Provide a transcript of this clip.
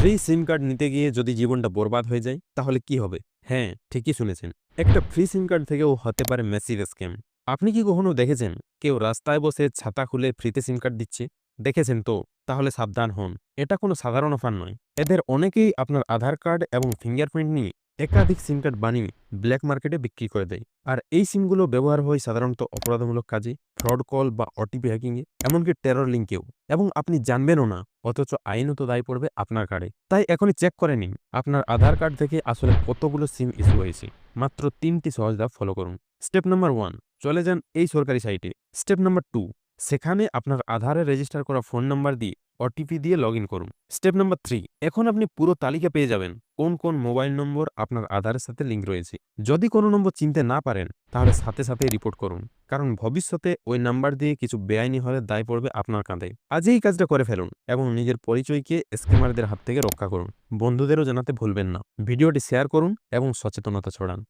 Free সিম card নিতে গিয়ে যদি জীবনটা বরবাদ হয়ে যায় তাহলে কি হবে? হ্যাঁ, ঠিকই শুনেছেন। একটা ফ্রি সিম কার্ড থেকেও হতে পারে ম্যাসিভ স্ক্যাম। আপনি কি কখনো দেখেছেন কেউ রাস্তায় বসে ছাতা খুলে ফ্রিতে সিম কার্ড দিচ্ছে? দেখেছেন তো? তাহলে সাবধান হন। এটা কোনো সাধারণ অফার নয়। এদের অনেকেই আপনার আধার কার্ড এবং ফিঙ্গারপ্রিন্ট নিয়ে একাধিক সিম কার্ড বানিয়ে ব্ল্যাক মার্কেটে বিক্রি করে দেয়। আর এই সিমগুলো ব্যবহার হয় সাধারণত অপরাধমূলক কাজে, ফ্রড কল বা ওটিপি হ্যাকিংয়ে, এমনকি টেরর লিঙ্কেও। এবং আপনি জানবেনও না, অথচ আইনত দায় পড়বে আপনার কার্ডে। তাই এখনই চেক করে নিন আপনার আধার কার্ড থেকে আসলে কতগুলো সিম ইস্যু হয়েছে। মাত্র ৩টি সহজ ধাপ ফলো করুন। স্টেপ নাম্বার 1, চলে যান এই সরকারি সাইটে। স্টেপ নাম্বার 2, সেখানে আপনার আধারে রেজিস্টার করা ফোন নাম্বার দিয়ে ওটিপি দিয়ে লগ ইন করুন। স্টেপ নাম্বার 3, এখন আপনি পুরো তালিকা পেয়ে যাবেন কোন কোন মোবাইল নম্বর আপনার আধারের সাথে লিঙ্ক রয়েছে। যদি কোনো নম্বর চিনতে না পারেন তাহলে সাথে সাথে রিপোর্ট করুন, কারণ ভবিষ্যতে ওই নাম্বার দিয়ে কিছু বেআইনি হলে দায় পড়বে আপনার কাঁধে। আজই এই কাজটা করে ফেলুন এবং নিজের পরিচয়কে স্ক্যামারদের হাত থেকে রক্ষা করুন। বন্ধুদেরও জানাতে ভুলবেন না। ভিডিওটি শেয়ার করুন এবং সচেতনতা ছড়ান।